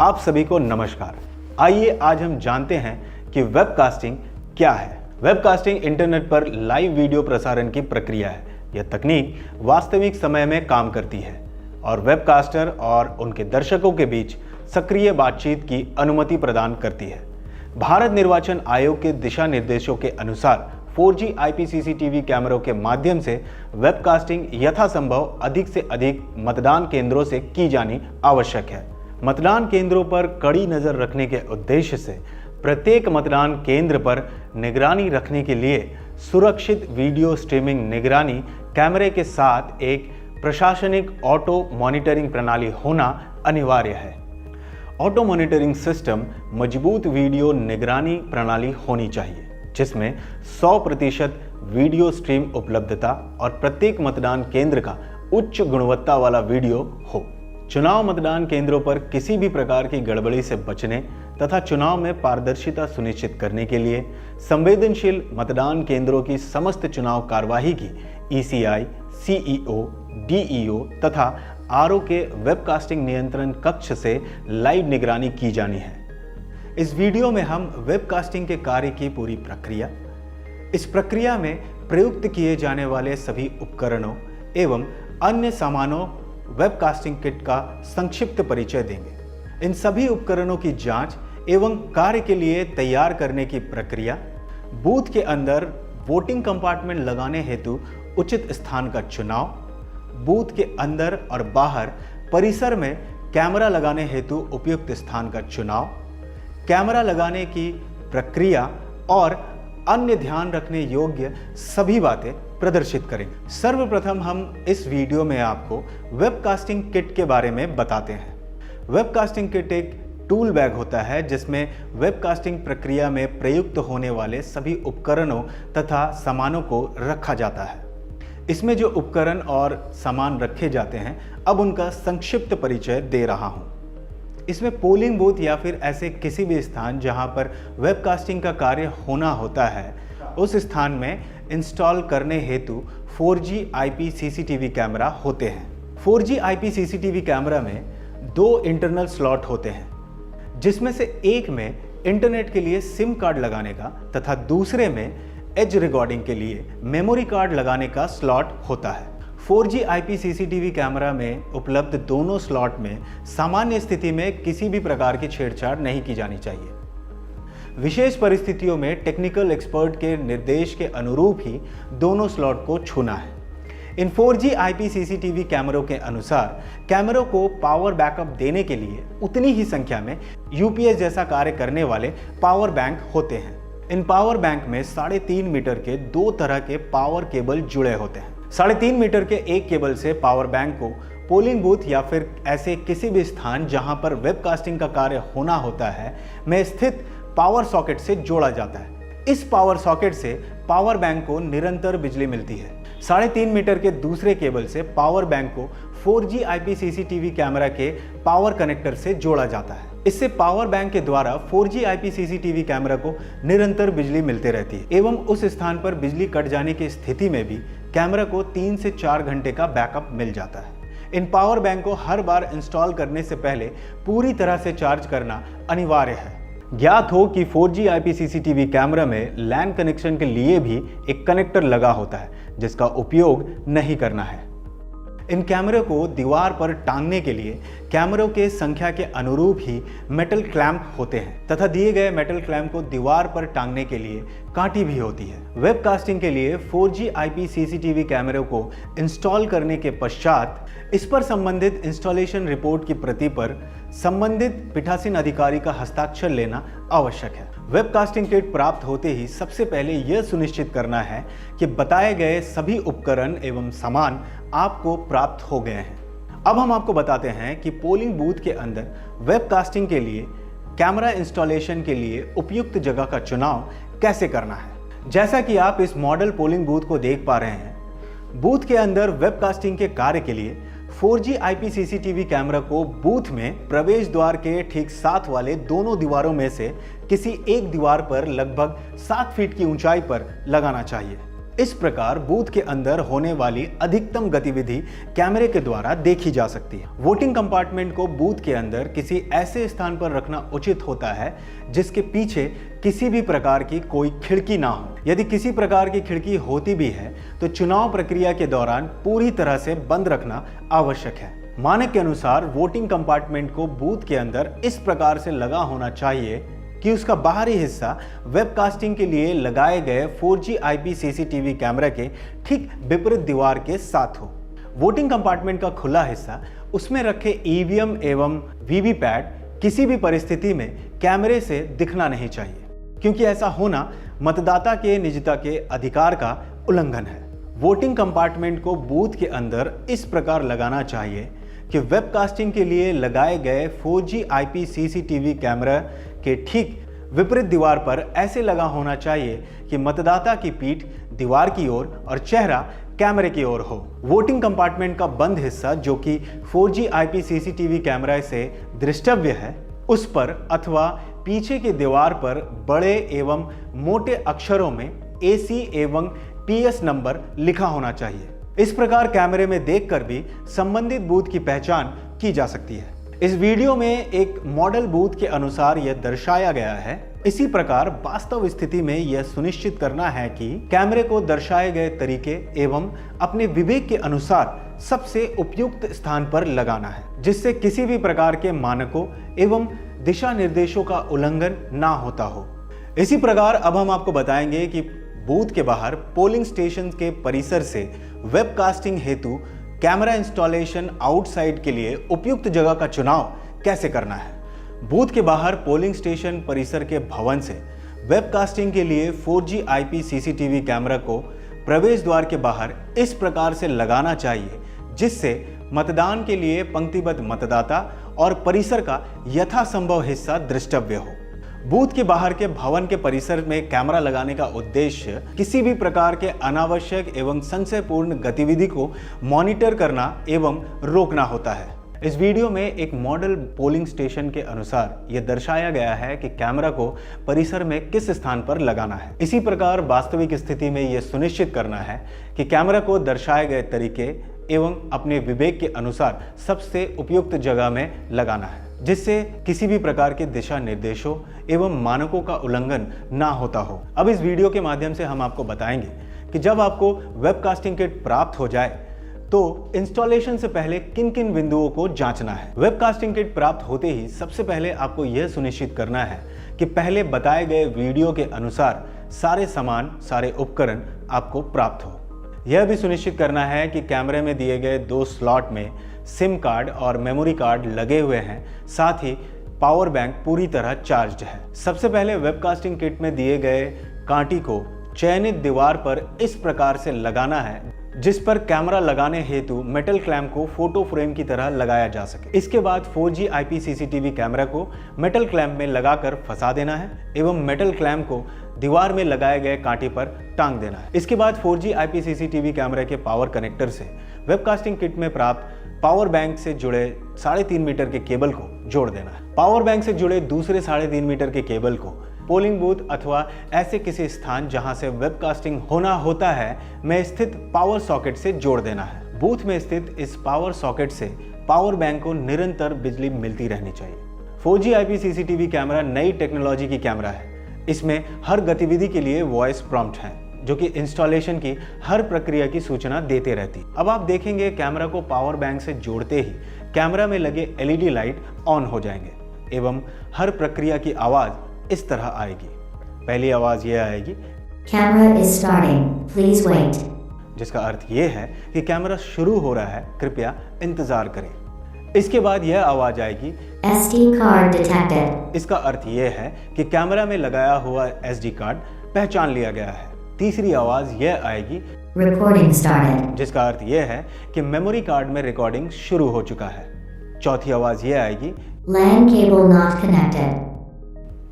आप सभी को नमस्कार। आइए आज हम जानते हैं कि वेबकास्टिंग क्या है। वेबकास्टिंग इंटरनेट पर लाइव वीडियो प्रसारण की प्रक्रिया है। यह तकनीक वास्तविक समय में काम करती है और वेबकास्टर और उनके दर्शकों के बीच सक्रिय बातचीत की अनुमति प्रदान करती है। भारत निर्वाचन आयोग के दिशा निर्देशों के अनुसार 4G IP CCTV कैमरों के माध्यम से वेबकास्टिंग यथासंभव अधिक से अधिक मतदान केंद्रों से की जानी आवश्यक है। मतदान केंद्रों पर कड़ी नजर रखने के उद्देश्य से प्रत्येक मतदान केंद्र पर निगरानी रखने के लिए सुरक्षित वीडियो स्ट्रीमिंग निगरानी कैमरे के साथ एक प्रशासनिक ऑटो मॉनिटरिंग प्रणाली होना अनिवार्य है। ऑटो मॉनिटरिंग सिस्टम मजबूत वीडियो निगरानी प्रणाली होनी चाहिए जिसमें 100% वीडियो स्ट्रीम उपलब्धता और प्रत्येक मतदान केंद्र का उच्च गुणवत्ता वाला वीडियो हो। चुनाव मतदान केंद्रों पर किसी भी प्रकार की गड़बड़ी से बचने तथा चुनाव में पारदर्शिता सुनिश्चित करने के लिए संवेदनशील मतदान केंद्रों की समस्त चुनाव कार्यवाही की ECI, CEO, DEO तथा RO के वेबकास्टिंग नियंत्रण कक्ष से लाइव निगरानी की जानी है। इस वीडियो में हम वेबकास्टिंग के कार्य की पूरी प्रक्रिया, इस प्रक्रिया में प्रयुक्त किए जाने वाले सभी उपकरणों एवं अन्य सामानों वेबकास्टिंग किट का संक्षिप्त परिचय देंगे। इन सभी उपकरणों की जांच एवं कार्य के लिए तैयार करने की प्रक्रिया, बूथ के अंदर वोटिंग कंपार्टमेंट लगाने हेतु उचित स्थान का चुनाव, बूथ के अंदर और बाहर परिसर में कैमरा लगाने हेतु उपयुक्त स्थान का चुनाव, कैमरा लगाने की प्रक्रिया और अन्य ध्यान रखने योग्य सभी बातें प्रदर्शित करेंगे। सर्वप्रथम हम इस वीडियो में आपको वेबकास्टिंग किट के बारे में बताते हैं। वेबकास्टिंग किट एक टूल बैग होता है जिसमें वेबकास्टिंग प्रक्रिया में प्रयुक्त होने वाले सभी उपकरणों तथा सामानों को रखा जाता है। इसमें जो उपकरण और सामान रखे जाते हैं, अब उनका संक्षिप्त परिचय दे रहा हूं। इसमें पोलिंग बूथ या फिर ऐसे किसी भी स्थान जहां पर वेबकास्टिंग का कार्य होना होता है, उस स्थान में इंस्टॉल करने हेतु 4G IP CCTV कैमरा होते हैं। 4G IP CCTV कैमरा में 2 इंटरनल स्लॉट होते हैं जिसमें से एक में इंटरनेट के लिए सिम कार्ड लगाने का तथा दूसरे में एज रिकॉर्डिंग के लिए मेमोरी कार्ड लगाने का स्लॉट होता है। 4G IP CCTV कैमरा में उपलब्ध दोनों स्लॉट में सामान्य स्थिति में किसी भी प्रकार की छेड़छाड़ नहीं की जानी चाहिए। विशेष परिस्थितियों में टेक्निकल एक्सपर्ट के निर्देश के अनुरूप ही दोनों स्लॉट को छूना है। इन 4G IP CCTV कैमरों के अनुसार कैमरों को पावर बैकअप देने के लिए उतनी ही संख्या में UPS जैसा कार्य करने वाले पावर बैंक होते हैं। इन पावर बैंक में 3.5 मीटर के 2 तरह के पावर केबल जुड़े होते हैं। 3.5 मीटर के एक केबल से पावर बैंक को पोलिंग बूथ या फिर ऐसे किसी भी स्थान जहां पर वेबकास्टिंग का कार्य होना होता है में स्थित पावर सॉकेट से जोड़ा जाता है। इस पावर सॉकेट से पावर बैंक को निरंतर बिजली मिलती है। 3.5 मीटर के दूसरे केबल से पावर बैंक को 4G IP CCTV कैमरा के पावर कनेक्टर से जोड़ा जाता है। इससे पावर बैंक के द्वारा 4G IP CCTV कैमरा को निरंतर बिजली मिलते रहती है एवं उस स्थान पर बिजली कट जाने की स्थिति में भी कैमरा को 3 से 4 घंटे का बैकअप मिल जाता है। इन पावर बैंक को हर बार इंस्टॉल करने से पहले पूरी तरह से चार्ज करना अनिवार्य है। ज्ञात हो कि 4G IP CCTV कैमरा में LAN कनेक्शन के लिए भी एक कनेक्टर लगा होता है जिसका उपयोग नहीं करना है। इन कैमरे को दीवार पर टांगने के लिए कैमरों के संख्या के अनुरूप ही मेटल क्लैंप होते हैं तथा दिए गए मेटल क्लैंप को दीवार पर टांगने के लिए कांटी भी होती है। वेबकास्टिंग के लिए 4G IP CCTV कैमरों को इंस्टॉल करने के पश्चात इस पर संबंधित इंस्टॉलेशन रिपोर्ट की प्रति पर संबंधित पीठासीन अधिकारी का हस्ताक्षर लेना आवश्यक है। वेबकास्टिंग किट प्राप्त होते ही सबसे पहले यह सुनिश्चित करना है कि बताए गए सभी उपकरण एवं सामान आपको प्राप्त हो गए हैं। अब हम आपको बताते हैं कि पोलिंग बूथ के अंदर वेबकास्टिंग के लिए कैमरा इंस्टॉलेशन के लिए उपयुक्त जगह का चुनाव कैसे करना है। जैसा कि आप इस मॉडल पोलिंग बूथ को देख पा रहे हैं, बूथ के अंदर वेबकास्टिंग के कार्य के लिए 4G IP CCTV कैमरा को बूथ में प्रवेश द्वार के ठीक साथ वाले दोनों दीवारों में से किसी एक दीवार पर लगभग 7 फीट की ऊंचाई पर लगाना चाहिए। इस प्रकार बूथ के अंदर होने वाली अधिकतम गतिविधि कैमरे के द्वारा देखी जा सकती है। वोटिंग कंपार्टमेंट को बूथ के अंदर किसी ऐसे स्थान पर रखना उचित होता है जिसके पीछे किसी भी प्रकार की कोई खिड़की ना हो। यदि किसी प्रकार की खिड़की होती भी है तो चुनाव प्रक्रिया के दौरान पूरी तरह से बंद रखना आवश्यक है। मानक के अनुसार वोटिंग कंपार्टमेंट को बूथ के अंदर इस प्रकार से लगा होना चाहिए कि उसका बाहरी हिस्सा वेबकास्टिंग के लिए लगाए गए 4G IP CCTV कैमरा के ठीक विपरीत दीवार के साथ हो। वोटिंग कंपार्टमेंट का खुला हिस्सा, उसमें रखे EVM एवं VVPAT किसी भी परिस्थिति में कैमरे से दिखना नहीं चाहिए, क्योंकि ऐसा होना मतदाता के निजता के अधिकार का उल्लंघन है। वोटिंग कंपार्टमेंट को बूथ के अंदर इस प्रकार लगाना चाहिए कि वेबकास्टिंग के लिए लगाए गए 4G IP CCTV कैमरा के ठीक विपरीत दीवार पर ऐसे लगा होना चाहिए कि मतदाता की पीठ दीवार की ओर और चेहरा कैमरे की ओर हो। वोटिंग कंपार्टमेंट का बंद हिस्सा, जो कि 4G IP CCTV कैमरा से दृष्टव्य है, उस पर अथवा पीछे की दीवार पर बड़े एवं मोटे अक्षरों में AC एवं PS नंबर लिखा होना चाहिए। इस प्रकार कैमरे में देखकर भी संबंधित बूथ की पहचान की जा सकती है। इस वीडियो में एक मॉडल बूथ के अनुसार यह दर्शाया गया है। इसी प्रकार वास्तव स्थिति में यह सुनिश्चित करना है कि कैमरे को दर्शाए गए तरीके एवं अपने विवेक के अनुसार सबसे उपयुक्त स्थान पर लगाना है, जिससे किसी भी प्रकार के मानकों एवं दिशा निर्देशों का उल्लंघन ना होता हो। इसी प्रकार अब हम आपको बताएंगे कि बूथ के बाहर पोलिंग स्टेशन के परिसर से वेबकास्टिंग हेतु कैमरा इंस्टॉलेशन आउटसाइड के लिए उपयुक्त जगह का चुनाव कैसे करना है। बूथ के बाहर पोलिंग स्टेशन परिसर के भवन से वेबकास्टिंग के लिए 4G IP CCTV कैमरा को प्रवेश द्वार के बाहर इस प्रकार से लगाना चाहिए जिससे मतदान के लिए पंक्तिबद्ध मतदाता और परिसर का यथासंभव हिस्सा दृष्टव्य हो। बूथ के बाहर के भवन के परिसर में कैमरा लगाने का उद्देश्य किसी भी प्रकार के अनावश्यक एवं संशयपूर्ण गतिविधि को मॉनिटर करना एवं रोकना होता है। इस वीडियो में एक मॉडल पोलिंग स्टेशन के अनुसार यह दर्शाया गया है कि कैमरा को परिसर में किस स्थान पर लगाना है। इसी प्रकार वास्तविक स्थिति में यह सुनिश्चित करना है कि कैमरा को दर्शाए गए तरीके एवं अपने विवेक के अनुसार सबसे उपयुक्त जगह में लगाना है, जिससे किसी भी प्रकार के दिशा निर्देशों एवं मानकों का उल्लंघन ना होता हो। अब इस वीडियो के माध्यम से हम आपको बताएंगे कि जब आपको वेबकास्टिंग किट प्राप्त हो जाए तो इंस्टॉलेशन से पहले किन किन बिंदुओं को जांचना है। वेबकास्टिंग किट प्राप्त होते ही सबसे पहले आपको यह सुनिश्चित करना है कि पहले बताए गए वीडियो के अनुसार सारे सामान, सारे उपकरण आपको प्राप्त हो। यह भी सुनिश्चित करना है कि कैमरे में दिए गए 2 स्लॉट में सिम कार्ड और मेमोरी कार्ड लगे हुए हैं, साथ ही पावर बैंक पूरी तरह चार्ज्ड है। सबसे पहले वेबकास्टिंग किट में दिए गए कांटी को चयनित दीवार पर इस प्रकार से लगाना है जिस पर कैमरा लगाने हेतु मेटल क्लैंप को फोटो फ्रेम की तरह लगाया जा सके। इसके बाद 4G IP CCTV कैमरा को मेटल क्लैंप में लगाकर फंसा देना है एवं मेटल क्लैंप को दीवार में लगाए गए कांटे पर टांग देना है। इसके बाद 4G IP CCTV कैमरे के पावर कनेक्टर से वेबकास्टिंग किट में प्राप्त पावर बैंक से जुड़े 3.5 मीटर के केबल को जोड़ देना है। पावर बैंक से जुड़े दूसरे 3.5 मीटर के केबल को पोलिंग बूथ अथवा ऐसे किसी स्थान जहां से वेबकास्टिंग होना होता है में स्थित पावर सॉकेट से जोड़ देना है। बूथ में स्थित इस पावर सॉकेट से पावर बैंक को निरंतर बिजली मिलती रहनी चाहिए। 4G IP CCTV कैमरा नई टेक्नोलॉजी की कैमरा है। इसमें हर गतिविधि के लिए वॉइस प्रॉम्प्ट है जो कि इंस्टॉलेशन की हर प्रक्रिया की सूचना देते रहती। अब आप देखेंगे कैमरा को पावर बैंक से जोड़ते ही कैमरा में लगे LED लाइट ऑन हो जाएंगे एवं हर प्रक्रिया की आवाज इस तरह आएगी। पहली आवाज यह आएगी, Camera is starting, please wait. जिसका अर्थ यह है कि कैमरा शुरू हो रहा है, कृपया इंतजार करें। इसके बाद यह आवाज आएगी, SD card detected. इसका अर्थ यह है कि कैमरा में लगाया हुआ SD कार्ड पहचान लिया गया है। तीसरी आवाज यह आएगी, Recording started. जिसका अर्थ यह है कि मेमोरी कार्ड में रिकॉर्डिंग शुरू हो चुका है। चौथी आवाज यह आएगी, LAN cable not connected.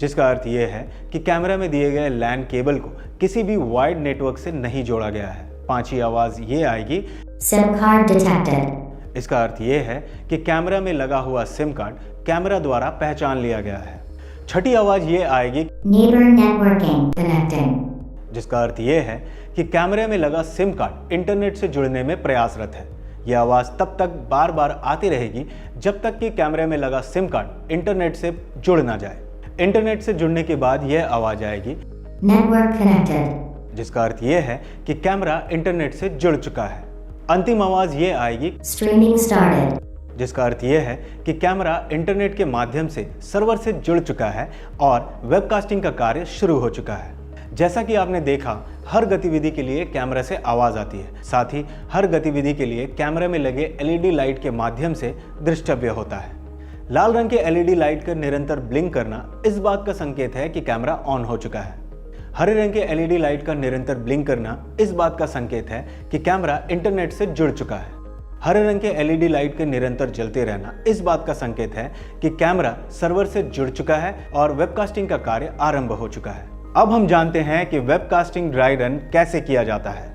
जिसका अर्थ यह है कि कैमरा में दिए गए LAN केबल को किसी भी वाइड नेटवर्क से नहीं जोड़ा गया है। पांचवी आवाज यह आएगी, SIM card detected. इसका अर्थ यह है कि कैमरा में लगा हुआ सिम कार्ड कैमरा द्वारा पहचान लिया गया है। छठी आवाज यह आएगी, Neighbor networking connecting. जिसका अर्थ ये है कि कैमरे में लगा सिम कार्ड इंटरनेट से जुड़ने में प्रयासरत है। यह आवाज़ तब तक बार बार आती रहेगी जब तक कि कैमरे में लगा सिम कार्ड इंटरनेट से जुड़ ना जाए। इंटरनेट से जुड़ने के बाद यह आवाज़ आएगी Network connected. जिसका अर्थ यह है कि कैमरा इंटरनेट से जुड़ चुका है। अंतिम आवाज़ ये आएगी Streaming started. जिसका अर्थ यह है कि कैमरा इंटरनेट के माध्यम से सर्वर से जुड़ चुका है और वेबकास्टिंग का कार्य शुरू हो चुका है। जैसा कि आपने देखा, हर गतिविधि के लिए कैमरा से आवाज़ आती है। साथ ही हर गतिविधि के लिए कैमरे में लगे एलईडी लाइट के माध्यम से दृष्टव्य होता है। लाल रंग के एलईडी लाइट का निरंतर ब्लिंक करना इस बात का संकेत है कि कैमरा ऑन हो चुका है। हरे रंग के एलईडी लाइट का निरंतर ब्लिंक करना इस बात का संकेत है कि कैमरा इंटरनेट से जुड़ चुका है। हरे रंग के एलईडी लाइट के निरंतर जलते रहना इस बात का संकेत है कि कैमरा सर्वर से जुड़ चुका है और वेबकास्टिंग का कार्य आरंभ हो चुका है। अब हम जानते हैं कि वेबकास्टिंग ड्राई रन कैसे किया जाता है।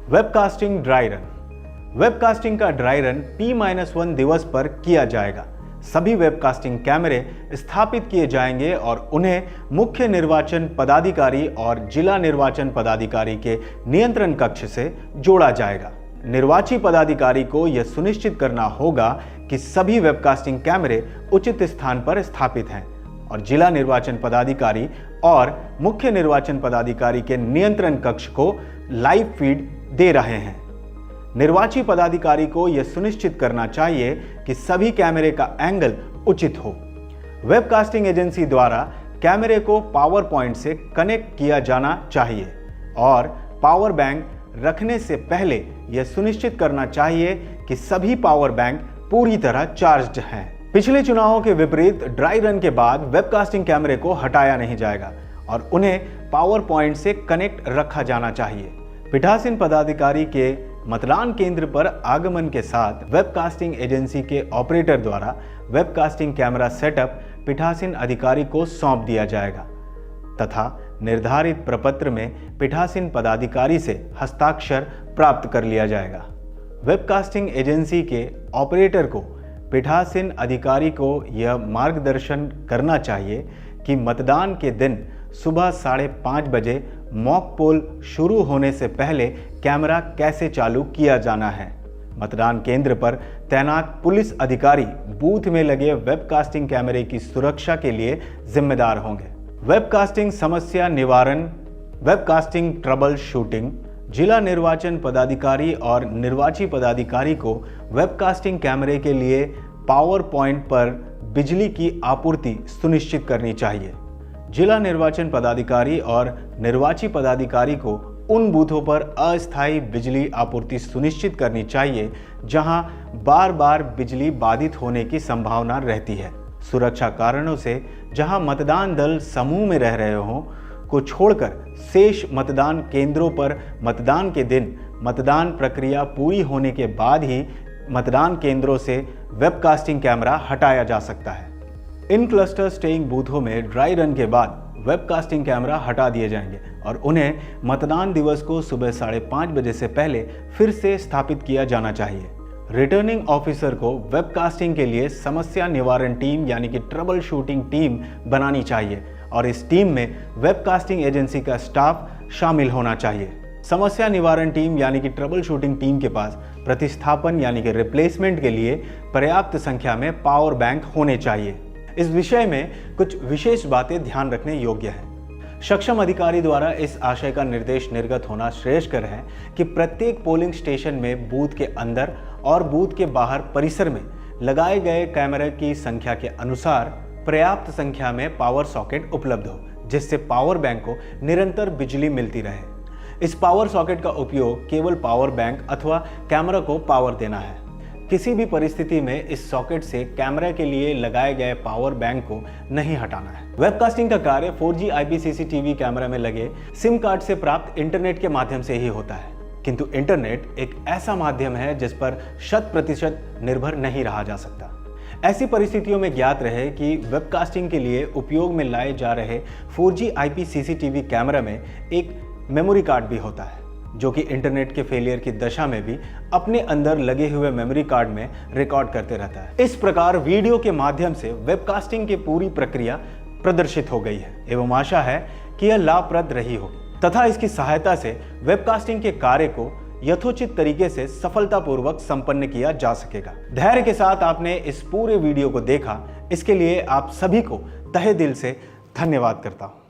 Webcasting dry run. वेबकास्टिंग का ड्राई रन P-1 दिवस पर किया जाएगा। सभी वेबकास्टिंग कैमरे स्थापित किए जाएंगे और उन्हें मुख्य निर्वाचन पदाधिकारी और जिला निर्वाचन पदाधिकारी के नियंत्रण कक्ष से जोड़ा जाएगा। निर्वाची पदाधिकारी को यह सुनिश्चित करना होगा कि सभी वेबकास्टिंग कैमरे उचित स्थान पर स्थापित हैं और जिला निर्वाचन पदाधिकारी और मुख्य निर्वाचन पदाधिकारी के नियंत्रण कक्ष को लाइव फीड दे रहे हैं। निर्वाची पदाधिकारी को यह सुनिश्चित करना चाहिए कि सभी कैमरे का एंगल उचित हो। वेबकास्टिंग एजेंसी द्वारा कैमरे को पावर पॉइंट से कनेक्ट किया जाना चाहिए और पावर बैंक रखने से पहले यह सुनिश्चित करना चाहिए कि सभी पावर बैंक पूरी तरह चार्ज्ड हैं। पिछले चुनावों के विपरीत ड्राई रन के बाद वेबकास्टिंग कैमरे को हटाया नहीं जाएगा और उन्हें पावर पॉइंट से कनेक्ट रखा जाना चाहिए। पीठासीन पदाधिकारी के मतदान केंद्र पर आगमन के साथ वेबकास्टिंग एजेंसी के ऑपरेटर द्वारा वेबकास्टिंग कैमरा सेटअप पीठासीन अधिकारी को सौंप दिया जाएगा तथा निर्धारित प्रपत्र में पीठासीन पदाधिकारी से हस्ताक्षर प्राप्त कर लिया जाएगा। वेबकास्टिंग एजेंसी के ऑपरेटर को पीठासीन अधिकारी को यह मार्गदर्शन करना चाहिए कि मतदान के दिन सुबह 5:30 बजे मॉक पोल शुरू होने से पहले कैमरा कैसे चालू किया जाना है। मतदान केंद्र पर तैनात पुलिस अधिकारी बूथ में लगे वेबकास्टिंग कैमरे की सुरक्षा के लिए जिम्मेदार होंगे। वेबकास्टिंग समस्या निवारण, वेबकास्टिंग ट्रबल शूटिंग। जिला निर्वाचन पदाधिकारी और निर्वाची पदाधिकारी को वेबकास्टिंग कैमरे के लिए पावर पॉइंट पर बिजली की आपूर्ति सुनिश्चित करनी चाहिए। जिला निर्वाचन पदाधिकारी और निर्वाची पदाधिकारी को उन बूथों पर अस्थायी बिजली आपूर्ति सुनिश्चित करनी चाहिए जहां बार बार बिजली बाधित होने की संभावना रहती है। सुरक्षा कारणों से जहां मतदान दल समूह में रह रहे हों को छोड़कर शेष मतदान केंद्रों पर मतदान के दिन मतदान प्रक्रिया पूरी होने के बाद ही मतदान केंद्रों से वेबकास्टिंग कैमरा हटाया जा सकता है। इन क्लस्टर स्टेइंग बूथों में ड्राई रन के बाद वेबकास्टिंग कैमरा हटा दिए जाएंगे और उन्हें मतदान दिवस को सुबह 5:30 बजे से पहले फिर से स्थापित किया जाना चाहिए। रिटर्निंग ऑफिसर को वेबकास्टिंग के लिए समस्या निवारण टीम यानी कि ट्रबल शूटिंग टीम बनानी चाहिए और इस टीम में वेबकास्टिंग एजेंसी का स्टाफ शामिल होना चाहिए। समस्या निवारण टीम यानी कि ट्रबल शूटिंग टीम के पास प्रतिस्थापन यानी कि रिप्लेसमेंट के लिए पर्याप्त संख्या में पावर बैंक होने चाहिए। इस विषय में कुछ विशेष बातें ध्यान रखने योग्य हैं। सक्षम अधिकारी द्वारा इस आशय का निर्देश निर्गत होना श्रेयस्कर है कि प्रत्येक पोलिंग स्टेशन में बूथ के अंदर और बूथ के बाहर परिसर में लगाए गए कैमरे की संख्या के अनुसार पर्याप्त संख्या में पावर सॉकेट उपलब्ध हो, जिससे पावर बैंक को निरंतर बिजली मिलती रहे। इस पावर सॉकेट का उपयोग केवल पावर बैंक अथवा कैमरा को पावर देना है। किसी भी परिस्थिति में इस सॉकेट से कैमरे के लिए लगाए गए पावर बैंक को नहीं हटाना है। वेबकास्टिंग का कार्य 4G IP CCTV कैमरा में लगे सिम कार्ड से प्राप्त इंटरनेट के माध्यम से ही होता है, किंतु इंटरनेट एक ऐसा माध्यम है जिस पर 100% निर्भर नहीं रहा जा सकता। ऐसी परिस्थितियों में ज्ञात रहे कि वेबकास्टिंग के लिए उपयोग में लाए जा रहे 4G IP CCTV कैमरा में एक मेमोरी कार्ड भी होता है, जो कि इंटरनेट के फेलियर की दशा में भी अपने अंदर लगे हुए मेमोरी कार्ड में रिकॉर्ड करते रहता है। इस प्रकार वीडियो के माध्यम से वेबकास्टिंग की पूरी प्रक्रिया प्रदर्शित हो गई है एवं आशा है कि यह लाभप्रद रही होगी। तथा इसकी सहायता से वेबकास्टिंग के कार्य को यथोचित तरीके से सफलतापूर्वक संपन्न किया जा सकेगा। धैर्य के साथ आपने इस पूरे वीडियो को देखा, इसके लिए आप सभी को तहे दिल से धन्यवाद करता हूं।